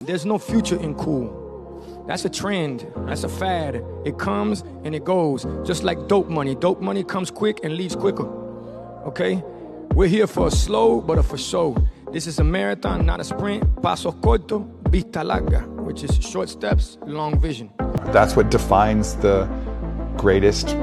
There's no future in cool. That's a trend. That's a fad. It comes and it goes. Just like dope money. Dope money comes quick and leaves quicker. Okay? We're here for a slow, but a for show. This is a marathon, not a sprint. Pasos corto, vista larga, which is short steps, long vision. That's what defines the greatest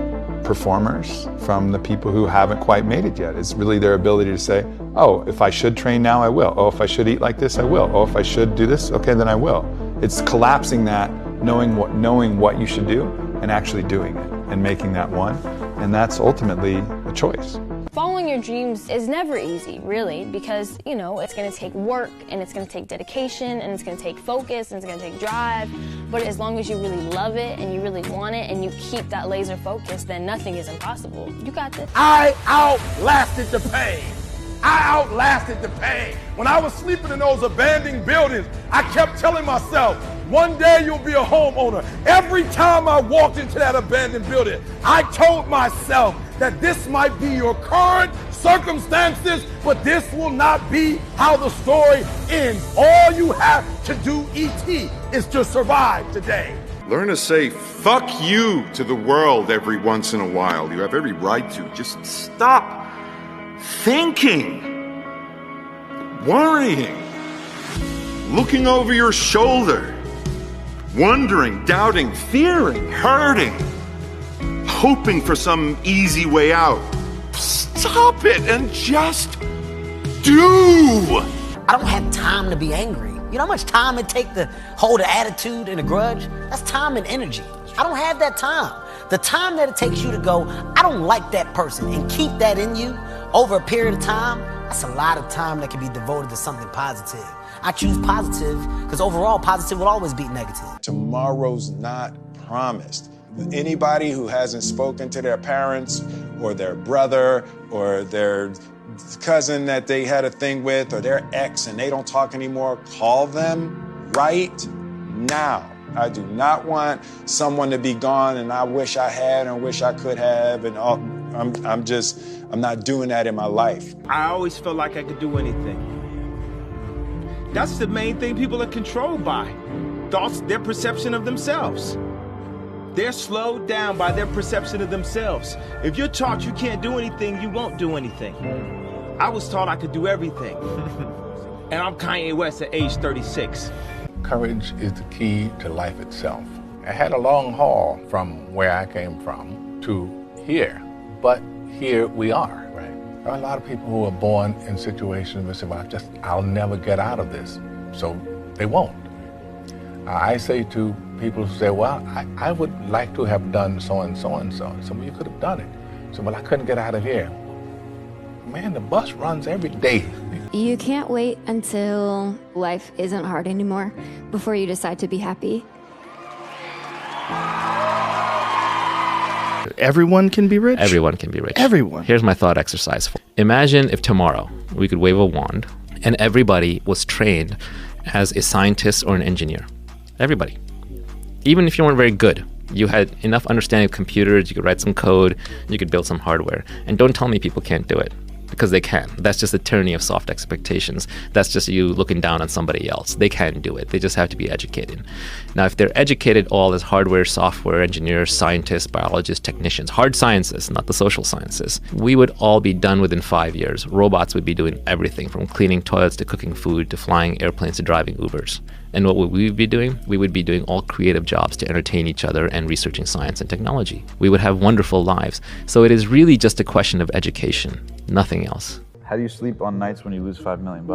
performers from the people who haven't quite made it yet. It's really their ability to say, oh, if I should train now, I will. Oh, if I should eat like this, I will. Oh, if I should do this, okay, then I will. It's collapsing that, knowing what you should do and actually doing it and making that one. And that's ultimately a choice. Following your dreams is never easy, really, because, you know, it's going to take work and it's going to take dedication and it's going to take focus and it's going to take drive. But as long as you really love it and you really want it and you keep that laser focus, then nothing is impossible. You got this. I outlasted the pain. I outlasted the pain. When I was sleeping in those abandoned buildings, I kept telling myself, one day you'll be a homeowner. Every time I walked into that abandoned building, I told myself that this might be your current circumstances, but this will not be how the story ends. All you have to do, E.T., is to survive today. Learn to say fuck you to the world every once in a while. You have every right to. Just stop thinking, worrying, looking over your shoulder, wondering, doubting, fearing, hurting, hoping for some easy way out. Stop it and just do. I don't have time to be angry. You know how much time it takes to hold an attitude and a grudge? That's time and energy. I don't have that time. The time that it takes you to go, I don't like that person, and keep that in you over a period of time, that's a lot of time that can be devoted to something positive. I choose positive because overall positive will always beat negative. Tomorrow's not promised. Anybody who hasn't spoken to their parents or their brother or their cousin that they had a thing with or their ex and they don't talk anymore, call them right now. I do not want someone to be gone and I wish I had and wish I could have, and I'm not doing that in my life. I always felt like I could do anything. That's the main thing people are controlled by. Thoughts, their perception of themselves. They're slowed down by their perception of themselves. If you're taught you can't do anything, you won't do anything. I was taught I could do everything. And I'm Kanye West at age 36. Courage is the key to life itself. I had a long haul from where I came from to here, but here we are. Right. There are a lot of people who are born in situations where they say, well, I'll never get out of this, so they won't. I say to people who say, well, I would like to have done so and so and so. So, well, you could have done it. So, well, I couldn't get out of here. Man, the bus runs every day. You can't wait until life isn't hard anymore before you decide to be happy. Everyone can be rich? Everyone can be rich. Everyone. Here's my thought exercise. Imagine if tomorrow we could wave a wand and everybody was trained as a scientist or an engineer. Everybody. Even if you weren't very good, you had enough understanding of computers, you could write some code, you could build some hardware. And don't tell me people can't do it. Because they can. That's just the tyranny of soft expectations. That's just you looking down on somebody else. They can do it. They just have to be educated. Now, if they're educated all as hardware, software engineers, scientists, biologists, technicians, hard sciences, not the social sciences, we would all be done within 5 years. Robots would be doing everything from cleaning toilets to cooking food to flying airplanes to driving Ubers. And what would we be doing? We would be doing all creative jobs to entertain each other and researching science and technology. We would have wonderful lives. So it is really just a question of education, nothing else. How do you sleep on nights when you lose $5 million?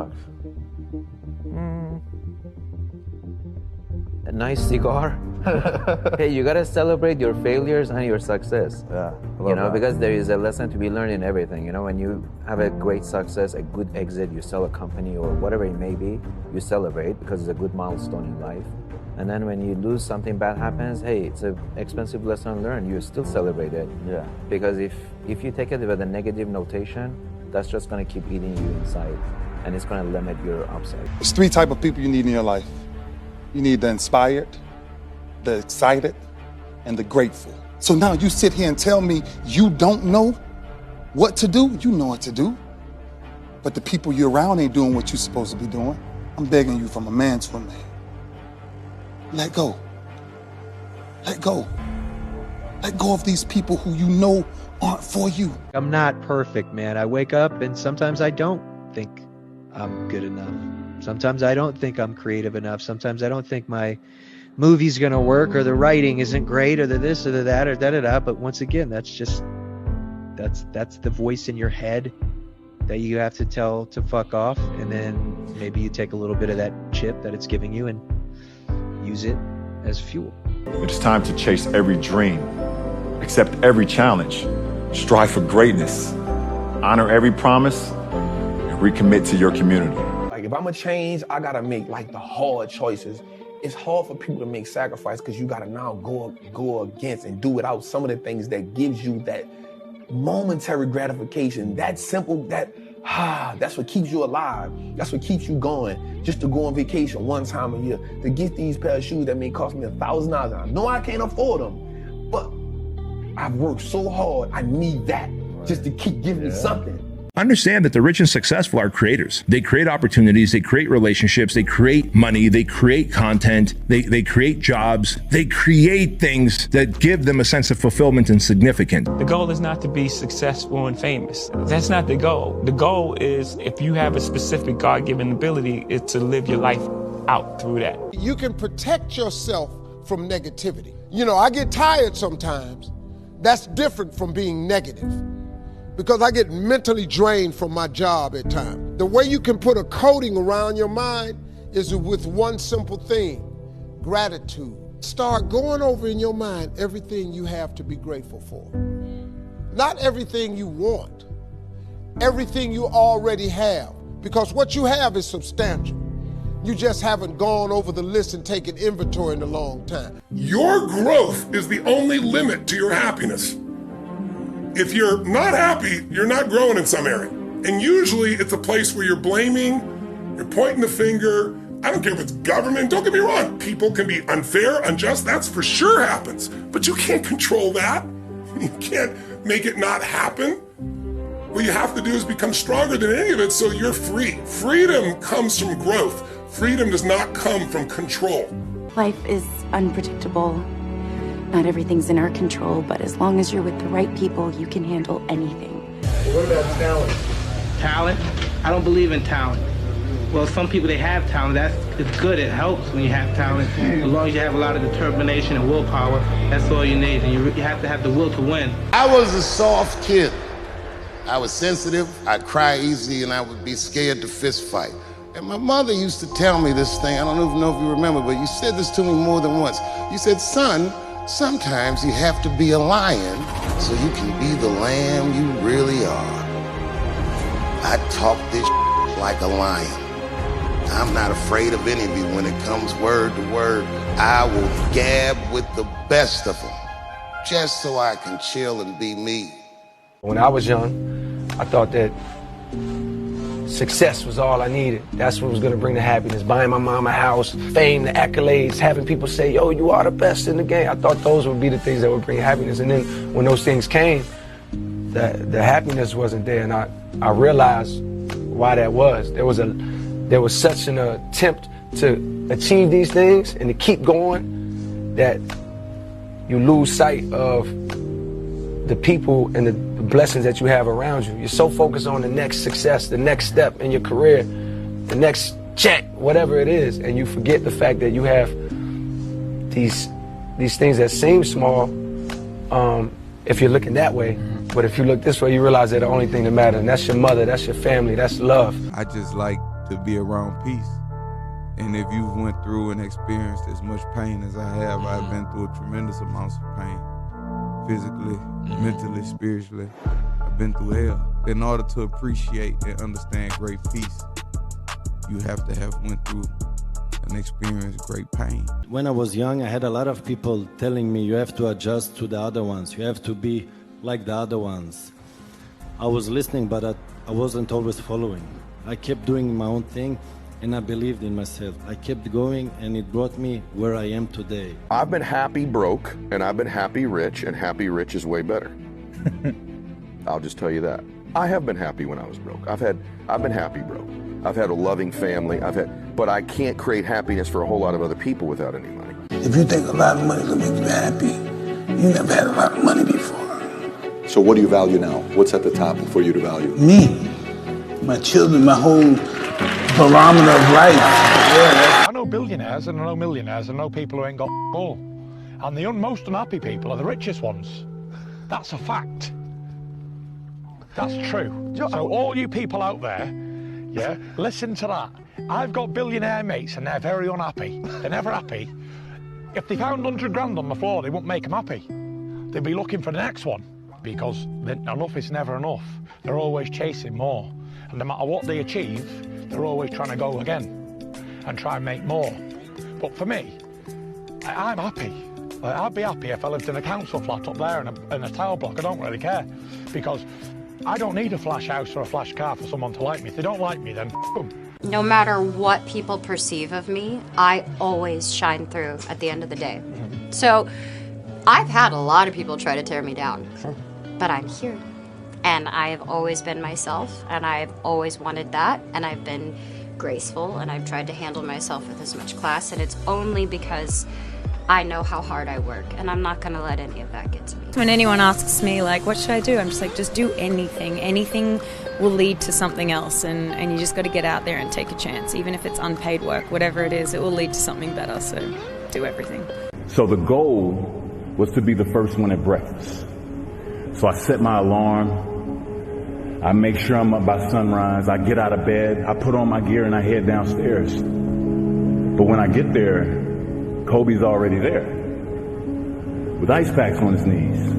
A nice cigar. Hey, you gotta celebrate your failures and your success. Yeah, because there is a lesson to be learned in everything. You know, when you have a great success, a good exit, you sell a company or whatever it may be, you celebrate because it's a good milestone in life. And then when you lose, something bad happens, hey, it's an expensive lesson learned. You still celebrate it. Yeah. Because if you take it with a negative notation, that's just gonna keep eating you inside, and it's gonna limit your upside. There's 3 types of people you need in your life. You need the inspired, the excited, and the grateful. So now you sit here and tell me you don't know what to do? You know what to do. But the people you're around ain't doing what you're supposed to be doing. I'm begging you from a man to a man. let go. Let go. Let go of these people who you know aren't for you. I'm not perfect, man. I wake up and sometimes I don't think I'm good enough. Sometimes I don't think I'm creative enough. Sometimes I don't think my movie's going to work, or the writing isn't great, or the this or the that or da-da-da. But once again, that's the voice in your head that you have to tell to fuck off. And then maybe you take a little bit of that chip that it's giving you and use it as fuel. It's time to chase every dream, accept every challenge, strive for greatness, honor every promise, and recommit to your community. Like, if I'm gonna change, I gotta make like the hard choices. It's hard for people to make sacrifice because you gotta now go against and do without some of the things that gives you that momentary gratification, that simple, that's what keeps you alive. That's what keeps you going. Just to go on vacation one time a year, to get these pair of shoes that may cost me $1,000. I know I can't afford them, but I've worked so hard, I need that just to keep giving me something. Understand that the rich and successful are creators. They create opportunities, they create relationships, they create money, they create content, they create jobs, they create things that give them a sense of fulfillment and significance. The goal is not to be successful and famous. That's not the goal. The goal is, if you have a specific God-given ability, is to live your life out through that. You can protect yourself from negativity. You know, I get tired sometimes. That's different from being negative, because I get mentally drained from my job at times. The way you can put a coating around your mind is with one simple thing: gratitude. Start going over in your mind everything you have to be grateful for. Not everything you want, everything you already have, because what you have is substantial. You just haven't gone over the list and taken inventory in a long time. Your growth is the only limit to your happiness. If you're not happy, you're not growing in some area. And usually it's a place where you're blaming, you're pointing the finger. I don't care if it's government, don't get me wrong. People can be unfair, unjust, that's for sure happens. But you can't control that. You can't make it not happen. What you have to do is become stronger than any of it so you're free. Freedom comes from growth. Freedom does not come from control. Life is unpredictable. Not everything's in our control, but as long as you're with the right people, you can handle anything. What about talent? Talent? I don't believe in talent. Well, some people, they have talent. It's good. It helps when you have talent. As long as you have a lot of determination and willpower, that's all you need. And you have to have the will to win. I was a soft kid. I was sensitive. I'd cry easy, and I would be scared to fist fight. And my mother used to tell me this thing. I don't even know if you remember, but you said this to me more than once. You said, son, sometimes you have to be a lion so you can be the lamb you really are. I talk this like a lion. I'm not afraid of any of you. When it comes word to word, I will gab with the best of them, just so I can chill and be me. When I was young, I thought that success was all I needed. That's what was gonna bring the happiness. Buying my mom a house, fame, the accolades, having people say, yo, you are the best in the game. I thought those would be the things that would bring happiness. And then when those things came, the happiness wasn't there. And I realized why that was. There was such an attempt to achieve these things and to keep going that you lose sight of the people and the blessings that you have around you. You're so focused on the next success, the next step in your career, the next check, whatever it is, and you forget the fact that you have these things that seem small if you're looking that way. But if you look this way, you realize they're the only thing that matters, and that's your mother, that's your family, that's love. I just like to be around peace. And if you went through and experienced as much pain as I have, I've been through tremendous amounts of pain. Physically, mentally, spiritually. I've been through hell. In order to appreciate and understand great peace, you have to have went through and experienced great pain. When I was young, I had a lot of people telling me you have to adjust to the other ones. You have to be like the other ones. I was listening, but I wasn't always following. I kept doing my own thing, and I believed in myself. I kept going, and it brought me where I am today. I've been happy broke, and I've been happy rich, and happy rich is way better. I'll just tell you that. I have been happy when I was broke. I've been happy broke. I've had a loving family. But I can't create happiness for a whole lot of other people without any money. If you think a lot of money will make you happy, you never had a lot of money before. So what do you value now? What's at the top for you to value? Me, my children, my whole barometer of life. I know billionaires and I know millionaires and I know people who ain't got all. And the most unhappy people are the richest ones. That's a fact. That's true. So all you people out there, yeah, listen to that. I've got billionaire mates and they're very unhappy. They're never happy. If they found 100 grand on the floor, they wouldn't make them happy. They'd be looking for the next one because enough is never enough. They're always chasing more. And no matter what they achieve, they're always trying to go again and try and make more. But for me, I'm happy. I'd be happy if I lived in a council flat up there in a tower block. I don't really care because I don't need a flash house or a flash car for someone to like me. If they don't like me, then boom. No matter what people perceive of me, I always shine through at the end of the day. So I've had a lot of people try to tear me down, but I'm here. And I have always been myself, and I've always wanted that, and I've been graceful, and I've tried to handle myself with as much class, and it's only because I know how hard I work, and I'm not gonna let any of that get to me. When anyone asks me, like, what should I do? I'm just like, just do anything. Anything will lead to something else, and you just gotta get out there and take a chance. Even if it's unpaid work, whatever it is, it will lead to something better, so do everything. So the goal was to be the first one at breakfast. So I set my alarm. I make sure I'm up by sunrise. I get out of bed. I put on my gear and I head downstairs. But when I get there, Kobe's already there with ice packs on his knees,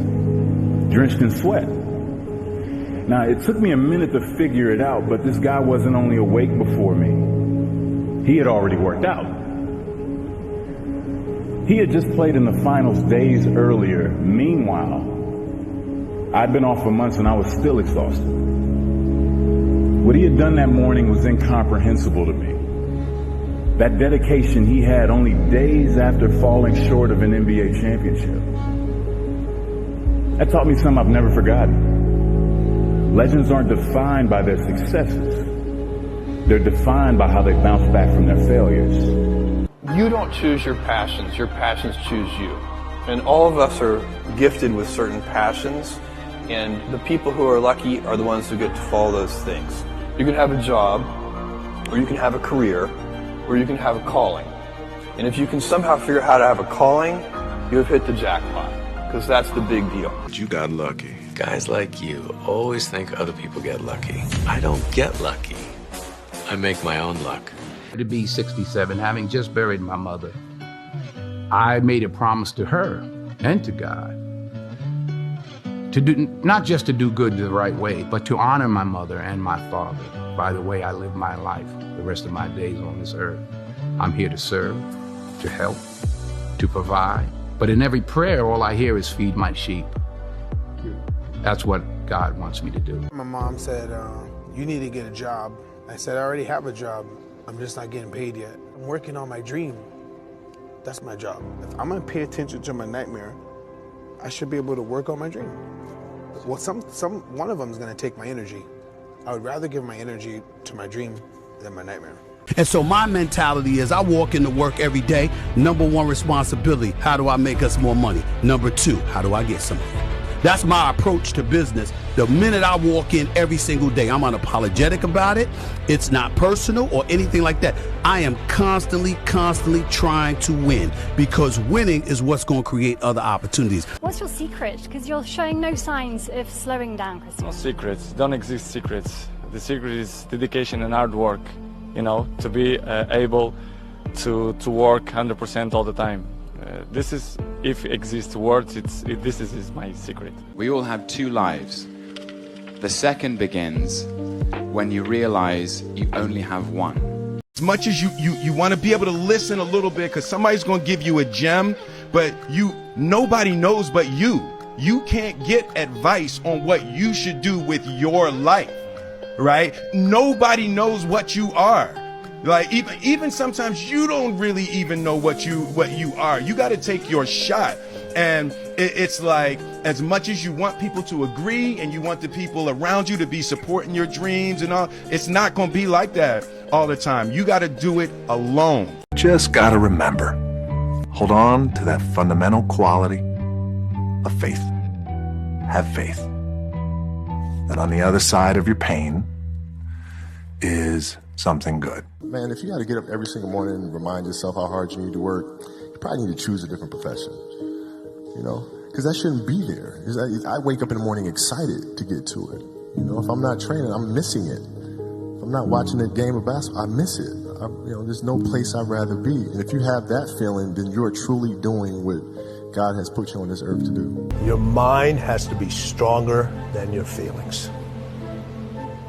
drenched in sweat. Now, it took me a minute to figure it out, but this guy wasn't only awake before me. He had already worked out. He had just played in the finals days earlier. Meanwhile, I'd been off for months and I was still exhausted. What he had done that morning was incomprehensible to me. That dedication he had only days after falling short of an NBA championship. That taught me something I've never forgotten. Legends aren't defined by their successes. They're defined by how they bounce back from their failures. You don't choose your passions choose you. And all of us are gifted with certain passions, and the people who are lucky are the ones who get to follow those things. You can have a job, or you can have a career, or you can have a calling. And if you can somehow figure out how to have a calling, you have hit the jackpot, because that's the big deal. You got lucky. Guys like you always think other people get lucky. I don't get lucky. I make my own luck. To be 67, having just buried my mother, I made a promise to her and to God to do, not just to do good the right way, but to honor my mother and my father by the way I live my life the rest of my days on this earth. I'm here to serve, to help, to provide. But in every prayer, all I hear is feed my sheep. That's what God wants me to do. My mom said, you need to get a job. I said, I already have a job. I'm just not getting paid yet. I'm working on my dream. That's my job. If I'm gonna pay attention to my nightmare, I should be able to work on my dream. Well, one of them is gonna take my energy. I would rather give my energy to my dream than my nightmare. And so my mentality is I walk into work every day. Number one responsibility, how do I make us more money? Number two, how do I get some money? That's my approach to business. The minute I walk in every single day, I'm unapologetic about it. It's not personal or anything like that. I am constantly trying to win, because winning is what's going to create other opportunities. What's your secret? Because you're showing no signs of slowing down, Christian. No secrets. Don't exist secrets. The secret is dedication and hard work, you know, to be able to work 100% all the time. This is, if exists words, this is my secret. We all have two lives. The second begins when you realize you only have one. As much as you want to be able to listen a little bit, because somebody's going to give you a gem, but nobody knows but you. You can't get advice on what you should do with your life, right? Nobody knows what you are. Like even sometimes you don't really even know what you are. You got to take your shot. And it's like, as much as you want people to agree and you want the people around you to be supporting your dreams and all, it's not going to be like that all the time. You got to do it alone. Just got to remember, Hold on to that fundamental quality of faith. Have faith. And on the other side of your pain is something good. Man, if you got to get up every single morning and remind yourself how hard you need to work, you probably need to choose a different profession, you know, because that shouldn't be there. I wake up in the morning excited to get to it. You know, if I'm not training, I'm missing it. If I'm not watching a game of basketball, I miss it. You know, there's no place I'd rather be. And if you have that feeling, then you're truly doing what God has put you on this earth to do. Your mind has to be stronger than your feelings.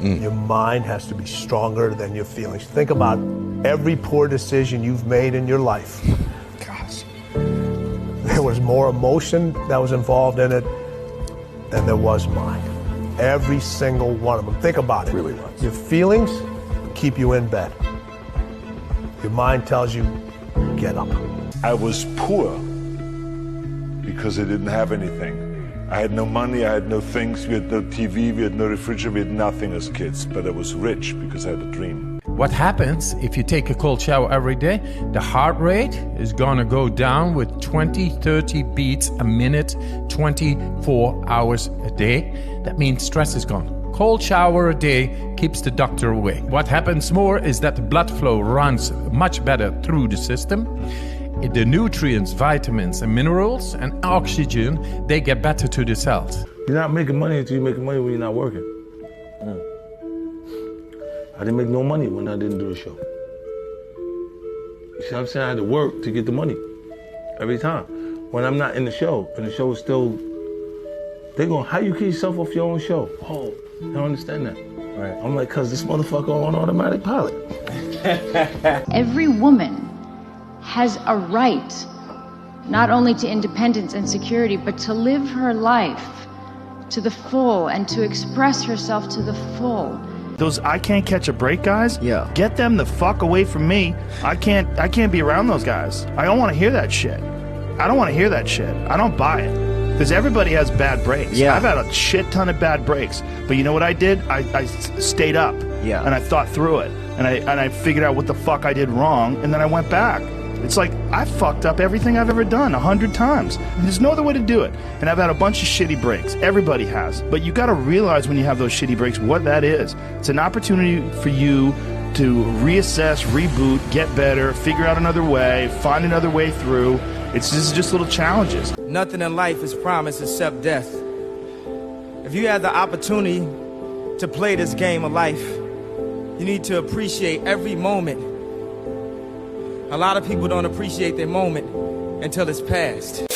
Your mind has to be stronger than your feelings. Think about every poor decision you've made in your life. Gosh. There was more emotion that was involved in it than there was mind. Every single one of them. Think about it. Really was. Your feelings keep you in bed. Your mind tells you, get up. I was poor because I didn't have anything. I had no money, I had no things, we had no TV, we had no refrigerator, we had nothing as kids, but I was rich because I had a dream. What happens if you take a cold shower every day? The heart rate is gonna go down with 20, 30 beats a minute, 24 hours a day. That means stress is gone. Cold shower a day keeps the doctor away. What happens more is that the blood flow runs much better through the system. The nutrients, vitamins and minerals and oxygen, they get better to the cells. You're not making money until you're making money when you're not working. I didn't make no money when I didn't do a show. You see what I'm saying? I had to work to get the money every time. When I'm not in the show, and the show is still, they're going, how you keep yourself off your own show? Oh, I don't understand that. Right. I'm like, cause this motherfucker on automatic pilot. Every woman has a right, not only to independence and security, but to live her life to the full and to express herself to the full. Those I can't catch a break guys, get them the fuck away from me. I can't be around those guys. I don't want to hear that shit. I don't want to hear that shit. I don't buy it. Because everybody has bad breaks. Yeah. I've had a shit ton of bad breaks. But you know what I did? I stayed up. Yeah. And I thought through it. And I figured out what the fuck I did wrong, and then I went back. It's like, I fucked up everything I've ever done 100 times. There's no other way to do it. And I've had a bunch of shitty breaks. Everybody has. But you gotta realize when you have those shitty breaks what that is. It's an opportunity for you to reassess, reboot, get better, figure out another way, find another way through. It's just little challenges. Nothing in life is promised except death. If you have the opportunity to play this game of life, you need to appreciate every moment. A lot of people don't appreciate their moment until it's past.